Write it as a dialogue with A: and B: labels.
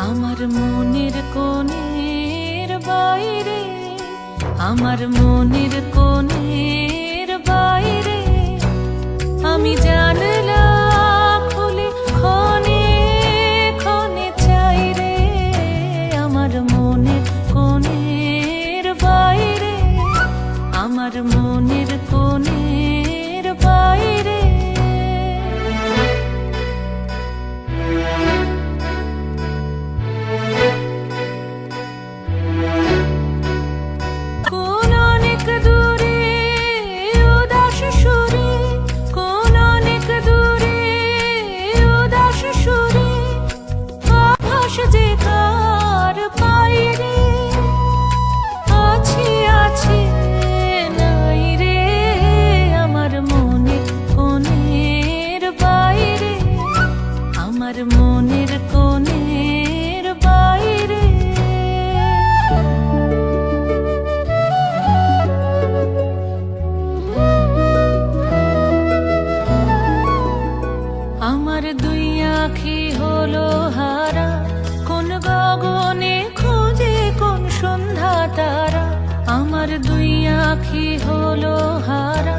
A: আমার মনের কোণের বাইরে, আমার মনের কোণের বাইরে আমি জানলা খুলে ক্ষণে ক্ষণে চাই রে। আমার মনের কোণের বাইরে, আমার মনের কোণের বাইরে মনের কোণের বাইরে। আমার দুই আঁখি হলো হারা, কোন গগনে খুঁজে কোন সন্ধ্যা তারা। আমার দুই আঁখি হলো হারা,